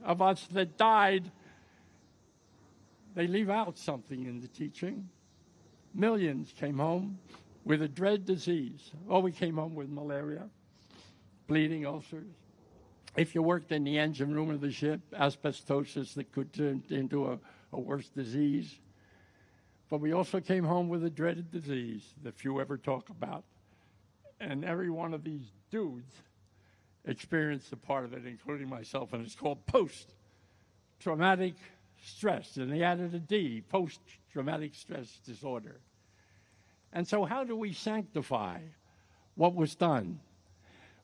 of us that died, they leave out something in the teaching. Millions came home with a dread disease. Oh, we came home with malaria, bleeding ulcers. If you worked in the engine room of the ship, asbestosis that could turn into a worse disease. But we also came home with a dreaded disease that few ever talk about. And every one of these dudes experienced a part of it, including myself, and it's called post-traumatic stress. And they added a D, post-traumatic stress disorder. And so how do we sanctify what was done?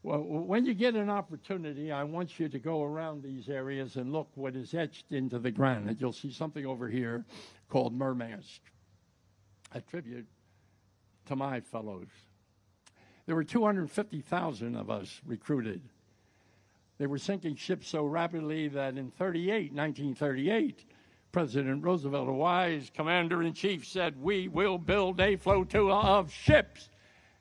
Well, when you get an opportunity, I want you to go around these areas and look what is etched into the granite. You'll see something over here called Murmansk, a tribute to my fellows. There were 250,000 of us recruited. They were sinking ships so rapidly that in 1938, President Roosevelt, a wise commander-in-chief, said, "We will build a flotilla of ships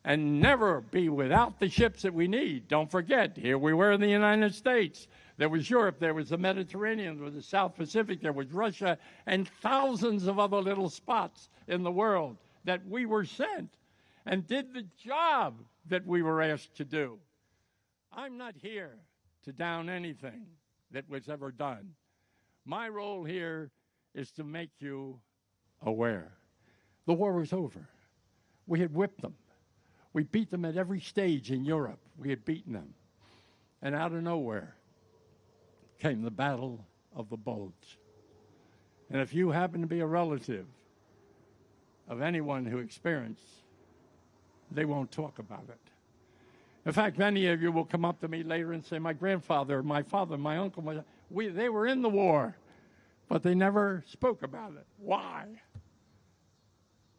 and never be without the ships that we need." Don't forget, here we were in the United States. There was Europe, there was the Mediterranean, there was the South Pacific, there was Russia, and thousands of other little spots in the world that we were sent and did the job that we were asked to do. I'm not here to down anything that was ever done. My role here is to make you aware. The war was over. We had whipped them. We beat them at every stage in Europe. We had beaten them. And out of nowhere came the Battle of the Bulge. And if you happen to be a relative of anyone who experienced, they won't talk about it. In fact, many of you will come up to me later and say, my grandfather, my father, my uncle, they were in the war, but they never spoke about it. Why?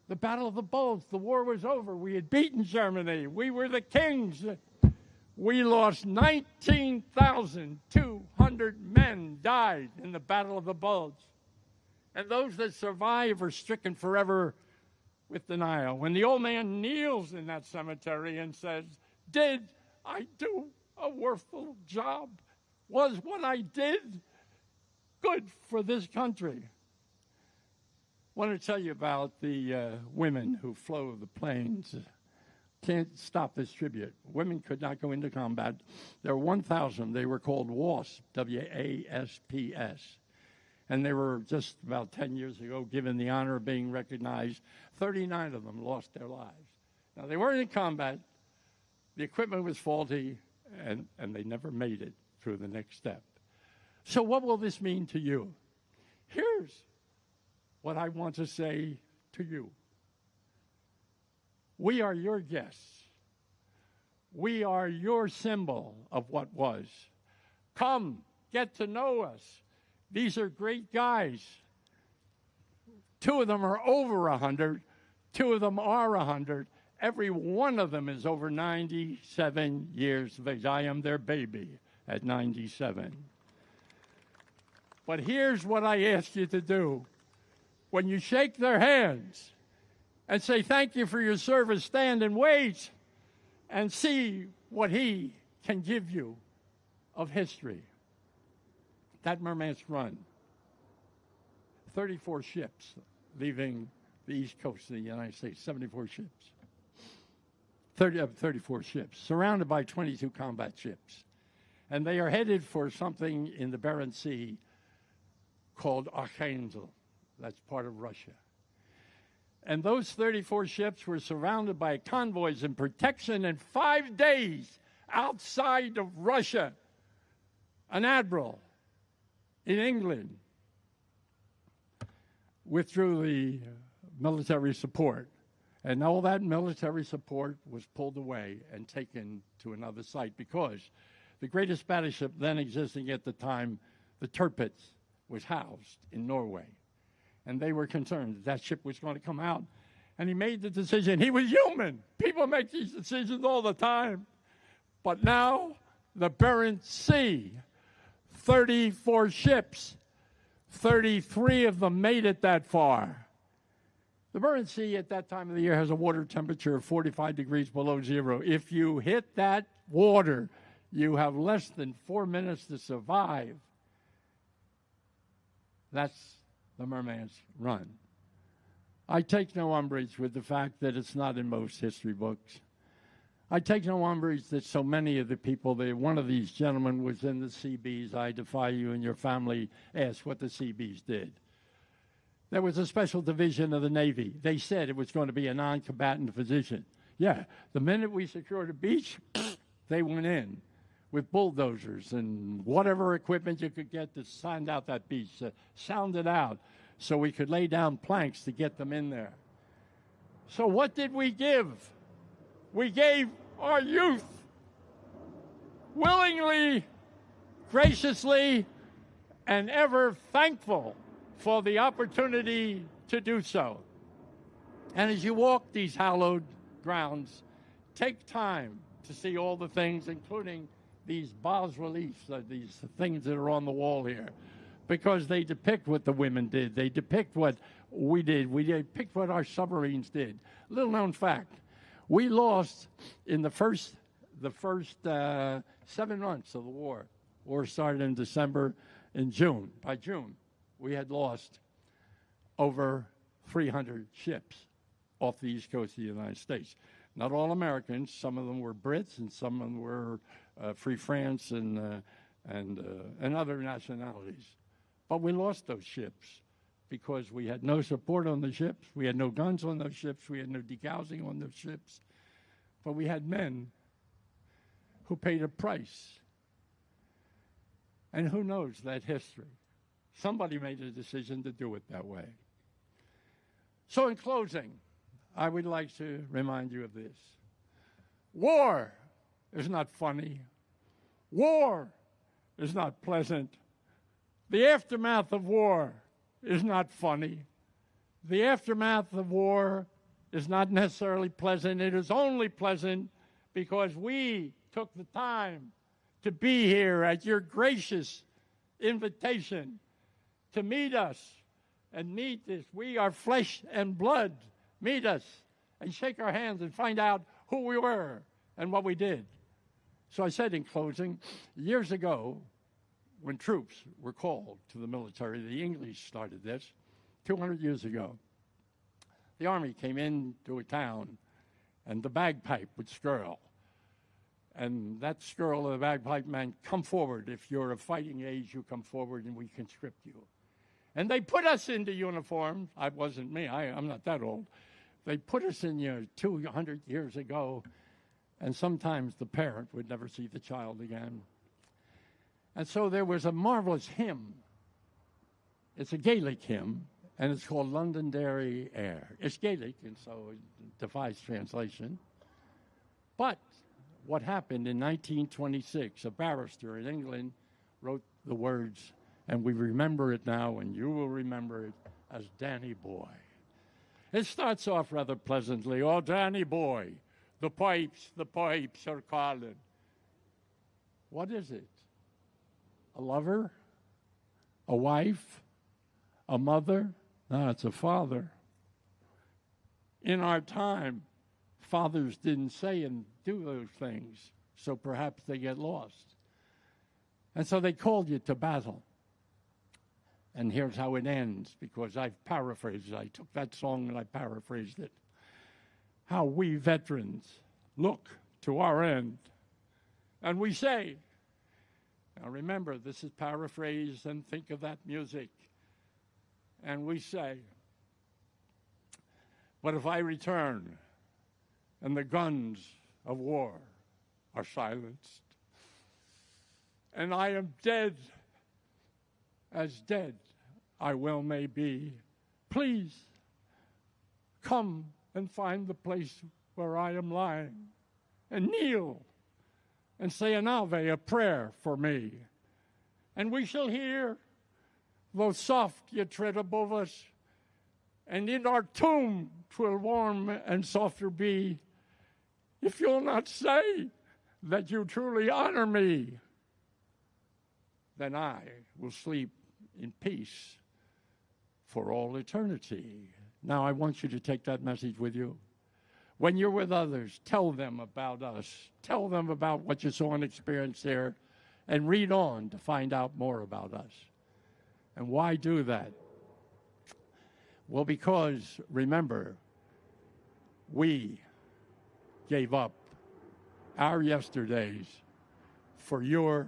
The Battle of the Bulge, the war was over. We had beaten Germany. We were the kings. We lost 19,200 men died in the Battle of the Bulge. And those that survive are stricken forever with denial. When the old man kneels in that cemetery and says, "Did I do a worthful job? Was what I did good for this country?" I want to tell you about the women who flew the planes. Can't stop this tribute. Women could not go into combat. There were 1,000. They were called WASP, W-A-S-P-S. And they were just about 10 years ago given the honor of being recognized. 39 of them lost their lives. Now, they weren't in combat. The equipment was faulty, and they never made it through the next step. So what will this mean to you? Here's what I want to say to you. We are your guests. We are your symbol of what was. Come, get to know us. These are great guys. 2 of them are over 100. 2 of them are 100. Every one of them is over 97 years of age. I am their baby at 97. But here's what I ask you to do. When you shake their hands and say thank you for your service, stand and wait and see what he can give you of history. That Murmansk run, 34 ships leaving the east coast of the United States, 74 ships. 34 ships, surrounded by 22 combat ships. And they are headed for something in the Barents Sea called Archangel. That's part of Russia. And those 34 ships were surrounded by convoys and protection, and 5 days outside of Russia, an admiral in England withdrew the military support. And all that military support was pulled away and taken to another site because the greatest battleship then existing at the time, the Tirpitz, was housed in Norway. And they were concerned that that ship was going to come out. And he made the decision. He was human. People make these decisions all the time. But now, the Barents Sea, 34 ships, 33 of them made it that far. The Barents Sea at that time of the year has a water temperature of 45 degrees below zero. If you hit that water, you have less than 4 minutes to survive. That's the Merman's Run. I take no umbrage with the fact that it's not in most history books. I take no umbrage that so many of the people there, one of these gentlemen was in the Seabees. I defy you and your family ask what the Seabees did. There was a special division of the Navy. They said it was going to be a non-combatant position. Yeah, the minute we secured a beach, they went in with bulldozers and whatever equipment you could get to sand out that beach, sound it out so we could lay down planks to get them in there. So what did we give? We gave our youth willingly, graciously, and ever thankful for the opportunity to do so. And as you walk these hallowed grounds, take time to see all the things, including these bas-reliefs, these things that are on the wall here, because they depict what the women did. They depict what we did. We depict what our submarines did. Little known fact, we lost in the first 7 months of the war. War started in December. In June, by June, we had lost over 300 ships off the east coast of the United States. Not all Americans. Some of them were Brits, and some of them were Free France and other nationalities. But we lost those ships because we had no support on the ships. We had no guns on those ships. We had no degassing on those ships. But we had men who paid a price. And who knows that history? Somebody made a decision to do it that way. So in closing, I would like to remind you of this. War is not funny. War is not pleasant. The aftermath of war is not funny. The aftermath of war is not necessarily pleasant. It is only pleasant because we took the time to be here at your gracious invitation to meet us and meet this. We are flesh and blood. Meet us and shake our hands and find out who we were and what we did. So I said in closing, years ago, when troops were called to the military, the English started this, 200 years ago. The Army came into a town, and the bagpipe would skirl. And that skirl of the bagpipe meant, come forward. If you're of fighting age, you come forward and we conscript you. And they put us into uniform. It wasn't me. I'm not that old. They put us in 200 years ago, and sometimes the parent would never see the child again. And so there was a marvelous hymn. It's a Gaelic hymn, and it's called Londonderry Air. It's Gaelic, and so it defies translation. But what happened in 1926, a barrister in England wrote the words, and we remember it now, and you will remember it as Danny Boy. It starts off rather pleasantly. Oh, Danny Boy, the pipes are calling. What is it? A lover? A wife? A mother? No, it's a father. In our time, fathers didn't say and do those things, so perhaps they get lost. And so they called you to battle. And here's how it ends, because I've paraphrased it. I took that song and I paraphrased it. How we veterans look to our end. And we say, now remember, this is paraphrased, and think of that music. And we say, but if I return and the guns of war are silenced, and I am dead, as dead I well may be, please come and find the place where I am lying and kneel and say an Ave, a prayer for me. And we shall hear, though soft ye tread above us, and in our tomb 'twill warm and softer be, if you'll not say that you truly honor me, then I will sleep in peace for all eternity. Now, I want you to take that message with you. When you're with others, tell them about us. Tell them about what you saw and experienced there, and read on to find out more about us. And why do that? Well, because, remember, we gave up our yesterdays for your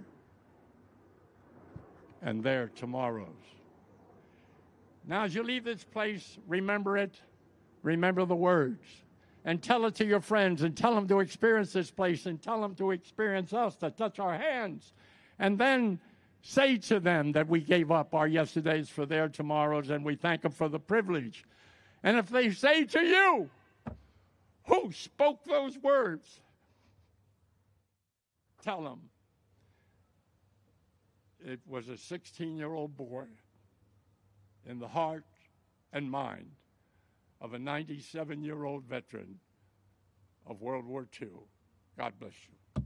and their tomorrows. Now, as you leave this place, remember it, remember the words, and tell it to your friends, and tell them to experience this place, and tell them to experience us, to touch our hands, and then say to them that we gave up our yesterdays for their tomorrows, and we thank them for the privilege. And if they say to you, who spoke those words? Tell them it was a 16-year-old boy in the heart and mind of a 97-year-old veteran of World War II. God bless you.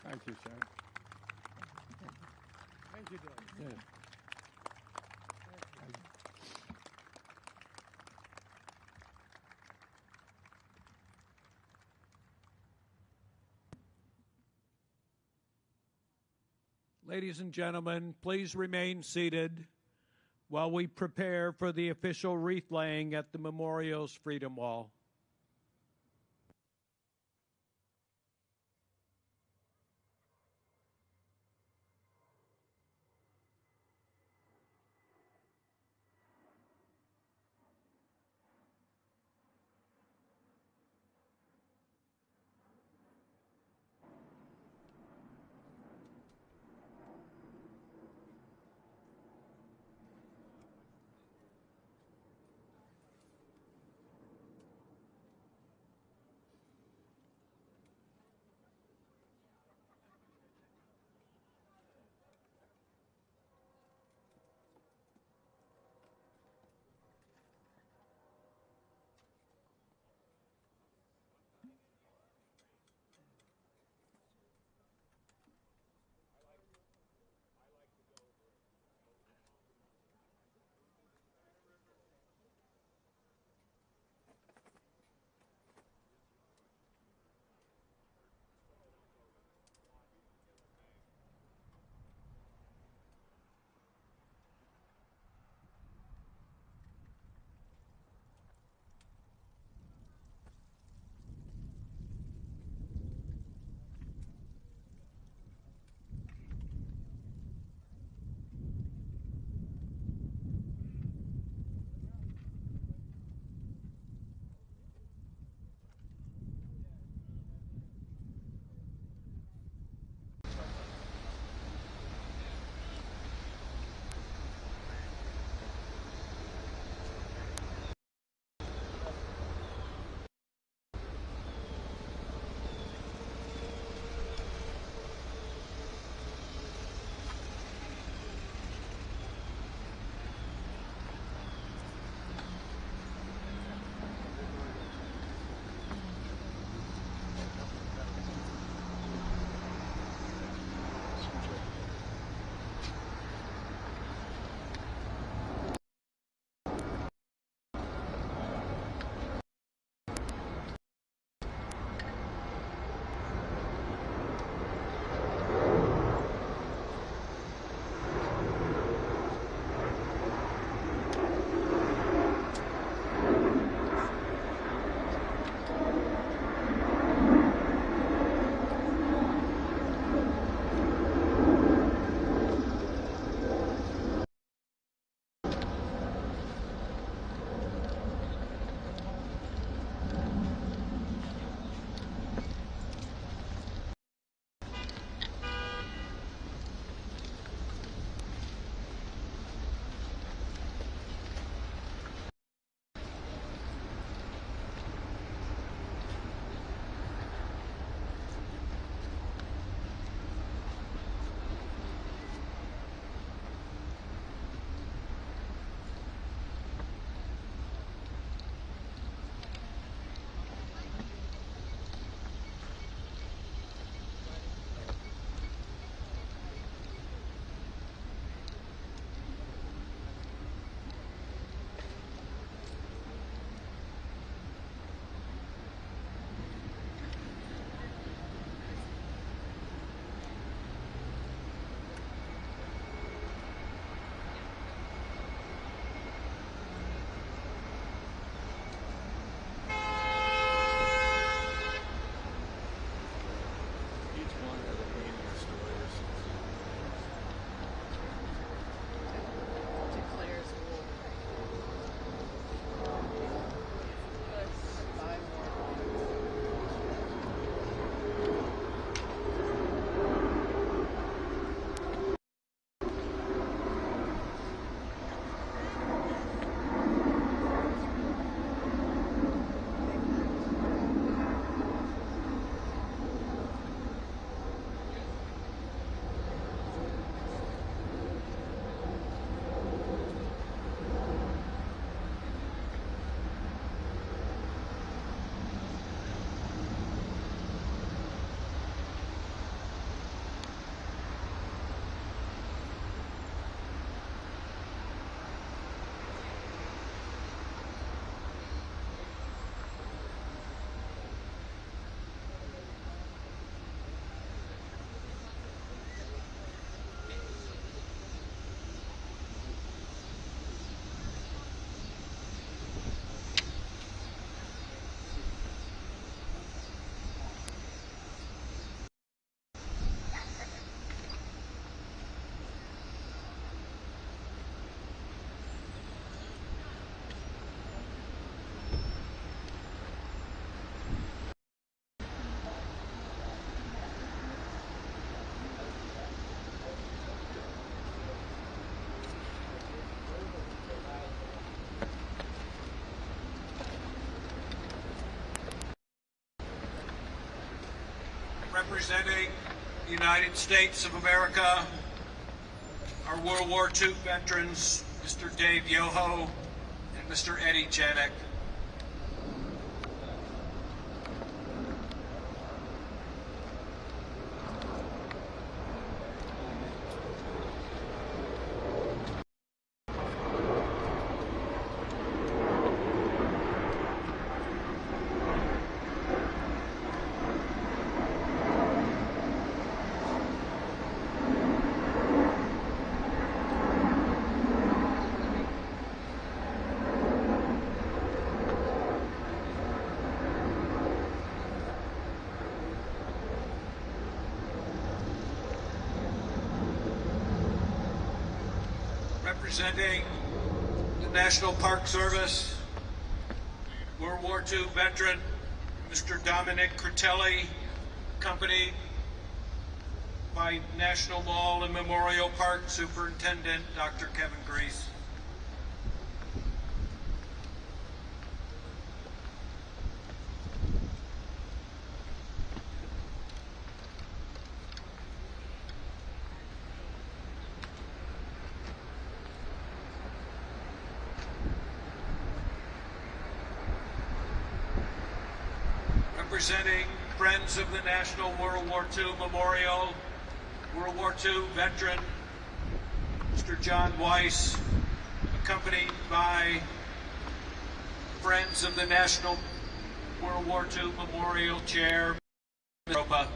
Thank you, sir. Thank you, Dave. Yeah. Ladies and gentlemen, please remain seated while we prepare for the official wreath laying at the Memorial's Freedom Wall. Representing the United States of America, our World War II veterans, Mr. Dave Yoho and Mr. Eddie Janik. Representing the National Park Service, World War II veteran, Mr. Dominic Critelli, accompanied by National Mall and Memorial Park Superintendent, Dr. Kevin Grease. Representing Friends of the National World War II Memorial, World War II veteran, Mr. John Weiss, accompanied by Friends of the National World War II Memorial Chair, Europa.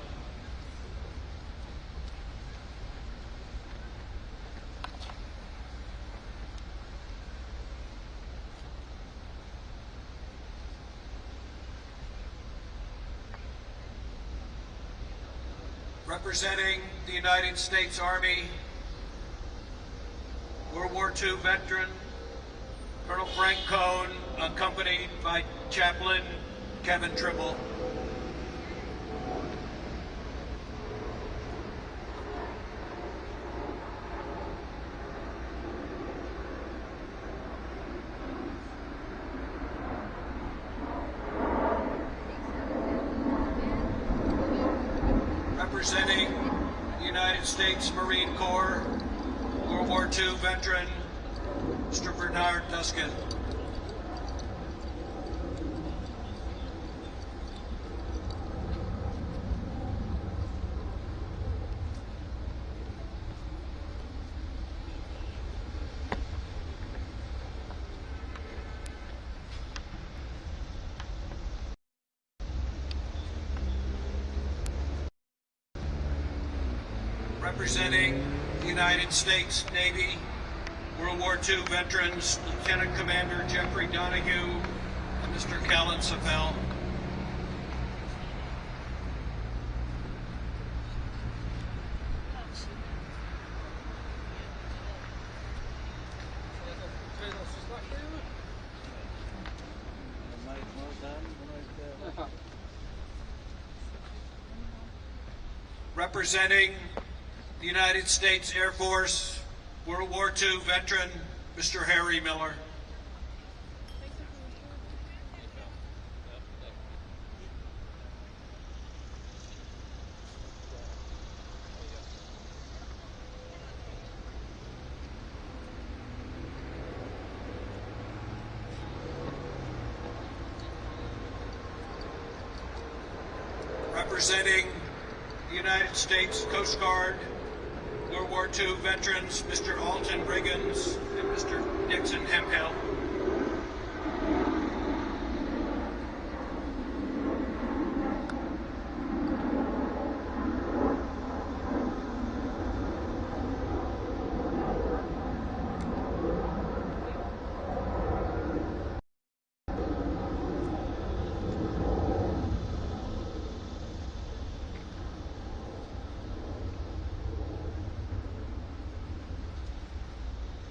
Representing the United States Army, World War II veteran, Colonel Frank Cohn, accompanied by Chaplain Kevin Trimble. Representing the United States Marine Corps, World War II veteran, Mr. Bernard Duskin. Representing the United States Navy, World War II veterans, Lieutenant Commander Jeffrey Donahue and Mr. Callan Safel. Representing the United States Air Force, World War II veteran, Mr. Harry Miller. Representing the United States Coast Guard, World War II veterans, Mr. Alton Riggins and Mr. Dixon Hemphill.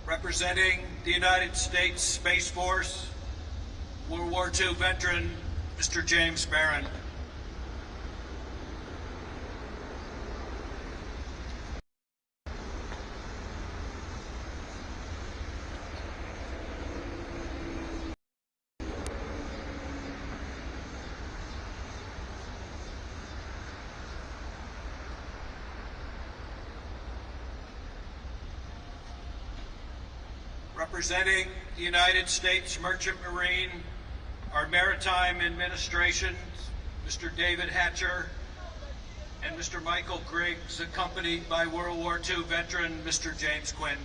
Representing the United States Space Force, World War II veteran, Mr. James Barron. Representing the United States Merchant Marine, our Maritime Administration, Mr. David Hatcher, and Mr. Michael Griggs, accompanied by World War II veteran Mr. James Quinn.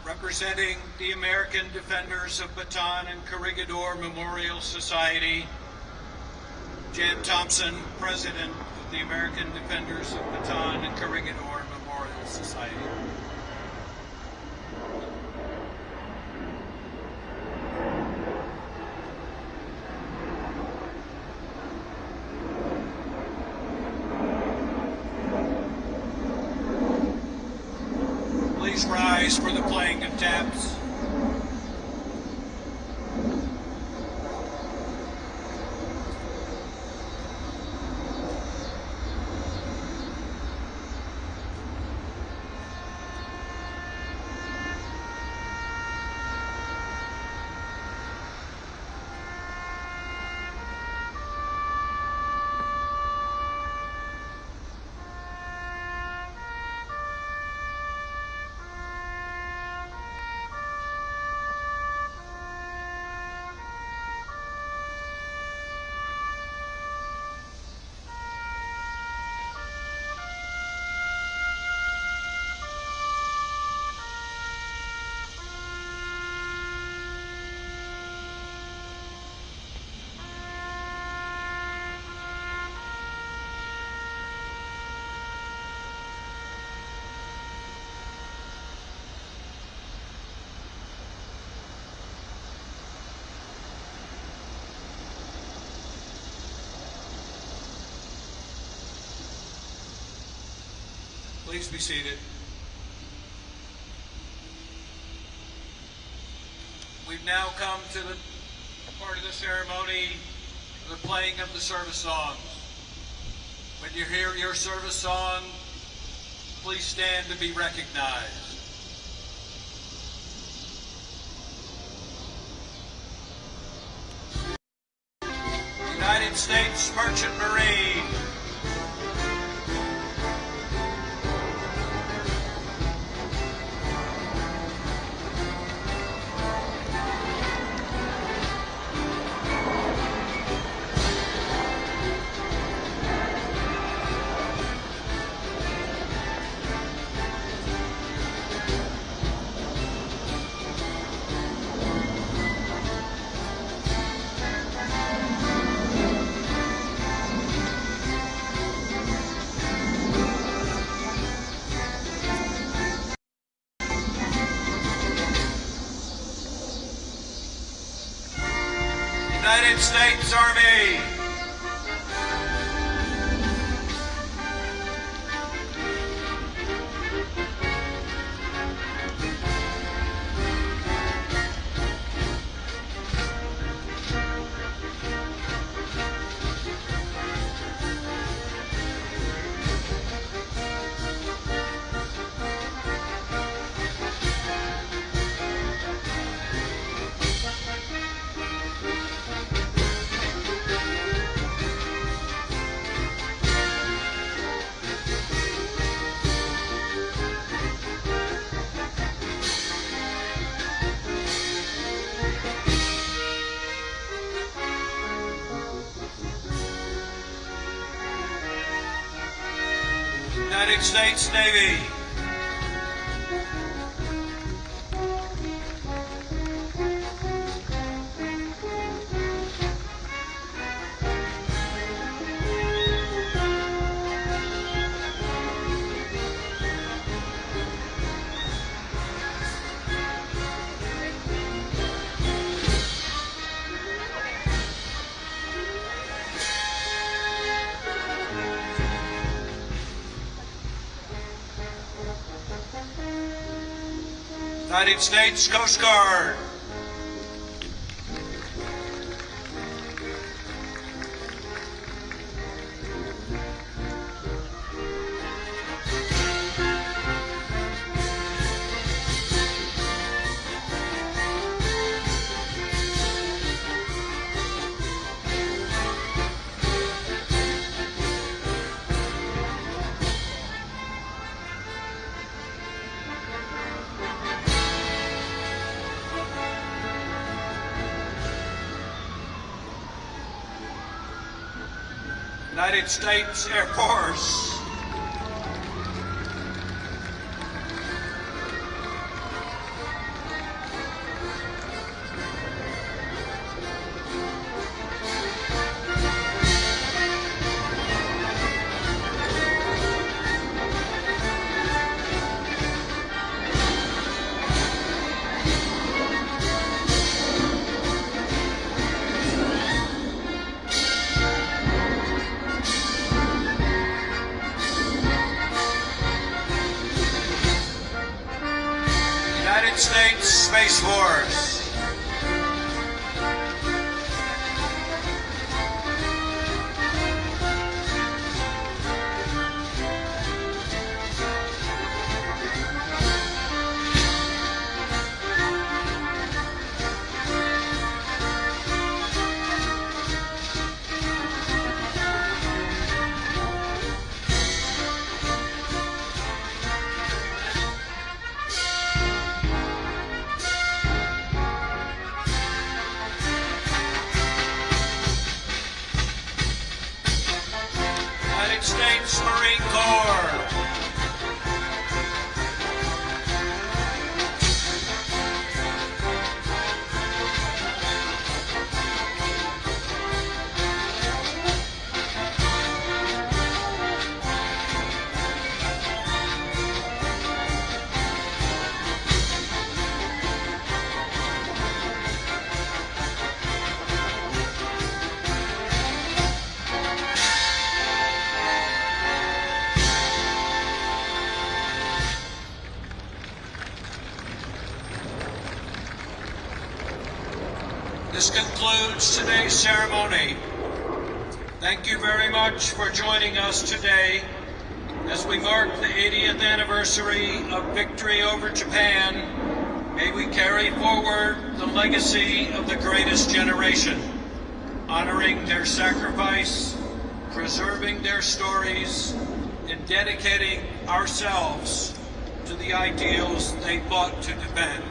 Representing the American Defenders of Bataan and Corregidor Memorial Society, Jan Thompson, President of the American Defenders of Bataan and Corregidor Memorial Society. Please rise for the playing of taps. Please be seated. We've now come to the part of the ceremony, the playing of the service songs. When you hear your service song, please stand to be recognized. United States Merchant Marine. United States Army. United States Navy. United States Coast Guard. United States Air Force. United States Space Force. United States Marine Corps. This concludes today's ceremony. Thank you very much for joining us today as we mark the 80th anniversary of victory over Japan. May we carry forward the legacy of the greatest generation, honoring their sacrifice, preserving their stories, and dedicating ourselves to the ideals they fought to defend.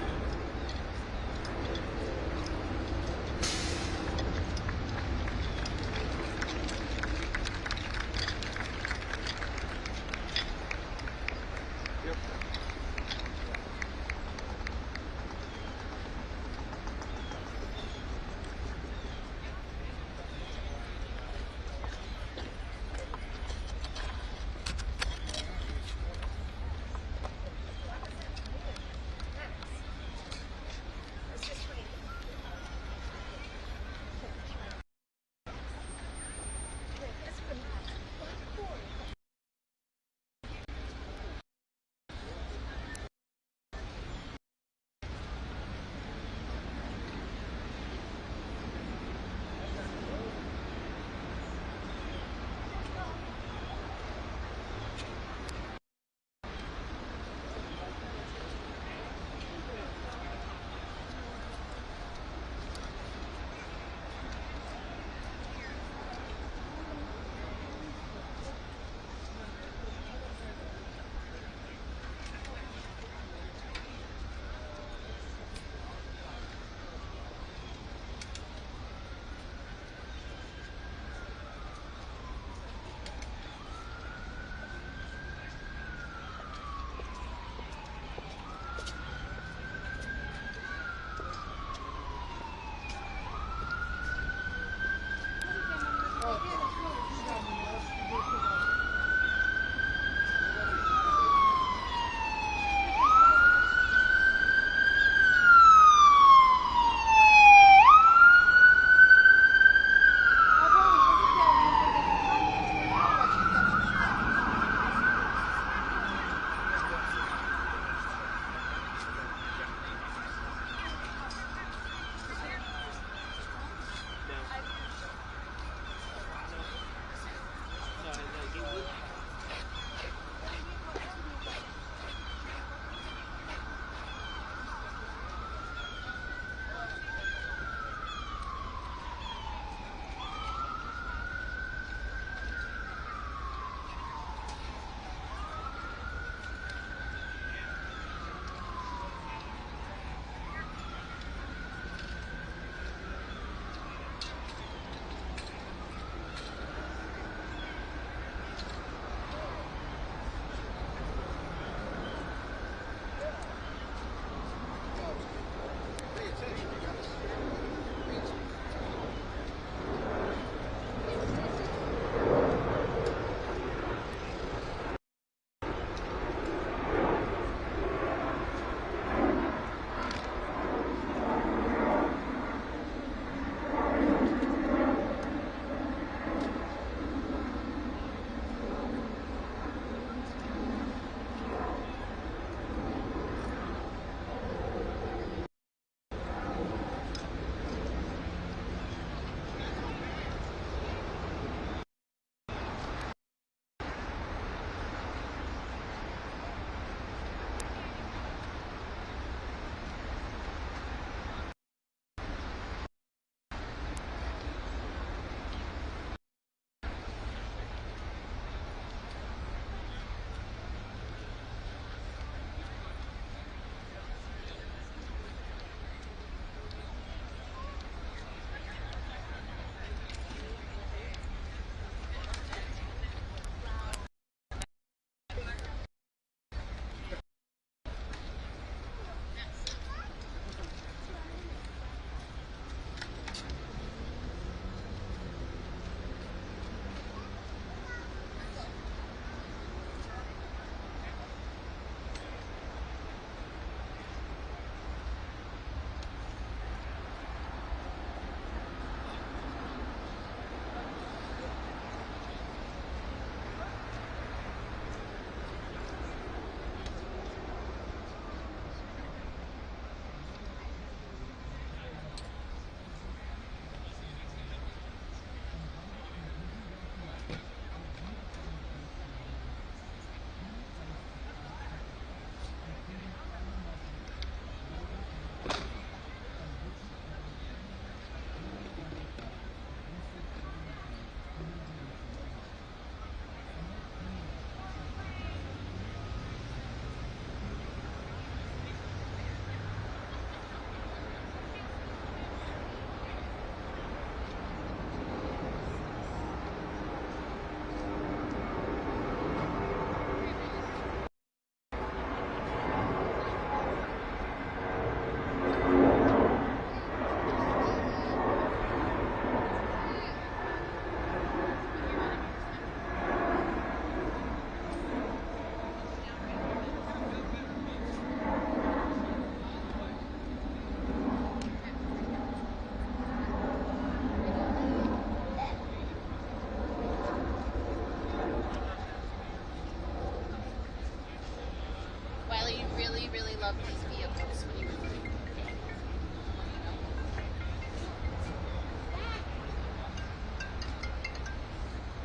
of these vehicles when you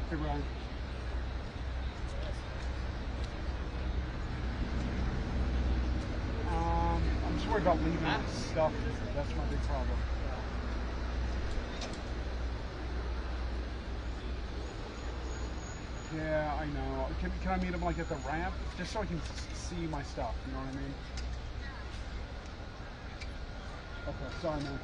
Hey, Brian. I'm just worried about leaving my stuff here. That's my big problem. Yeah, I know. Can I meet him like at the ramp? Just so I can see my stuff, you know what I mean? Okay, sorry man.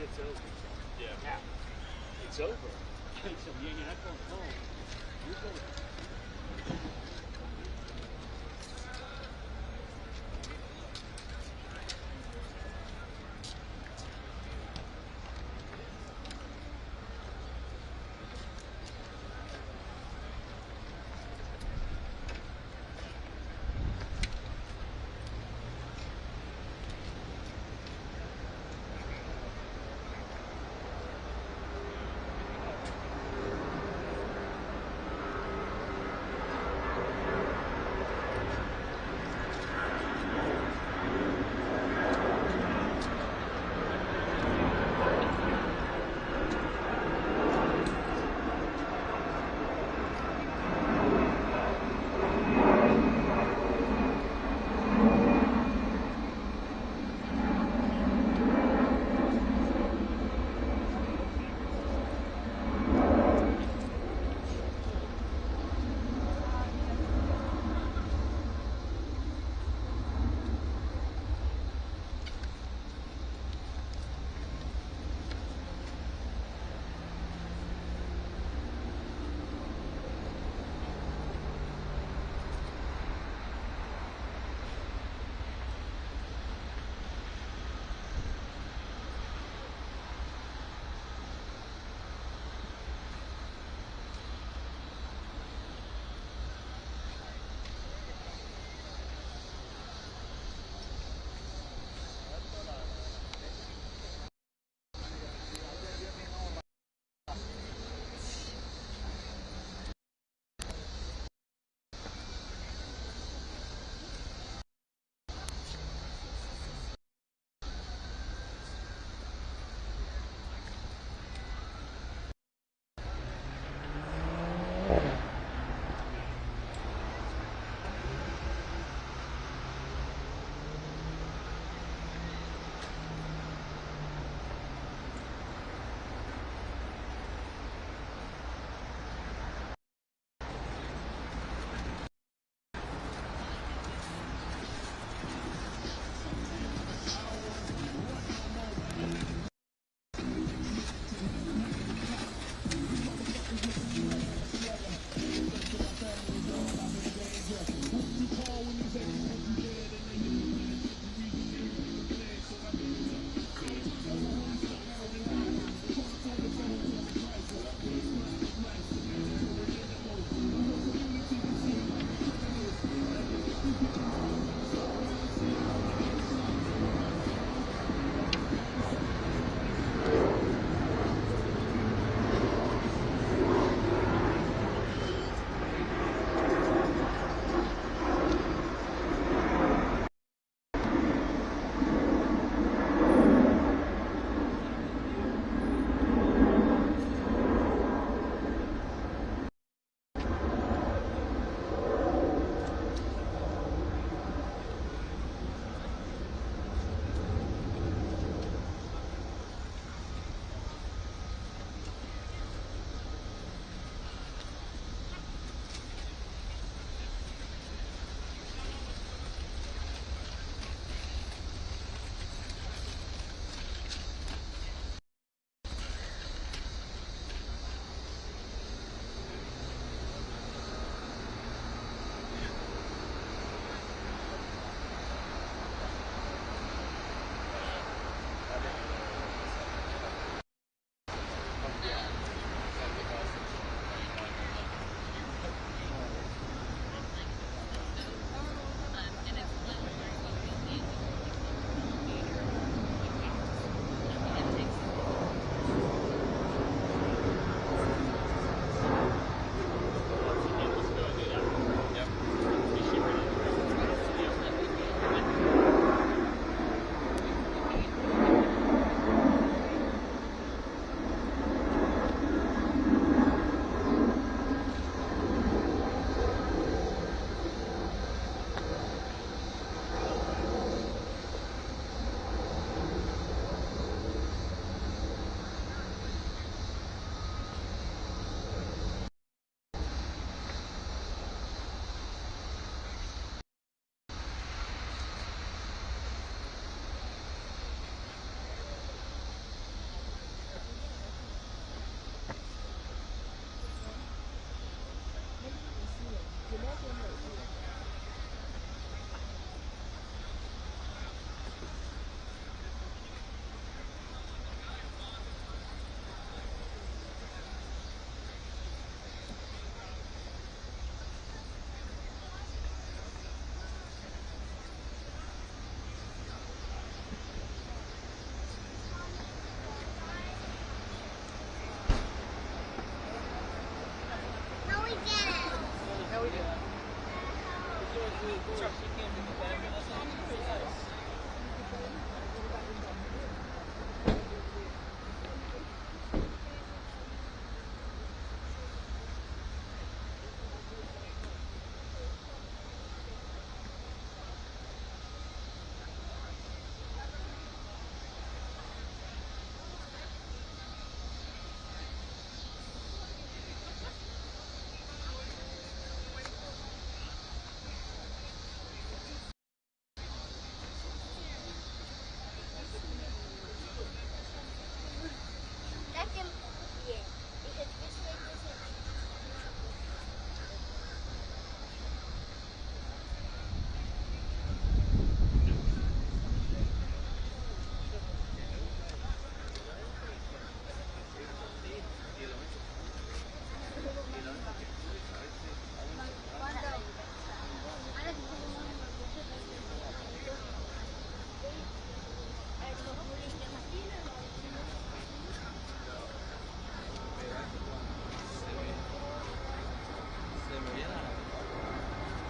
It's over. Yeah. It's over. So you're not going home. You're going.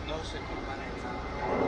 No se compara en nada.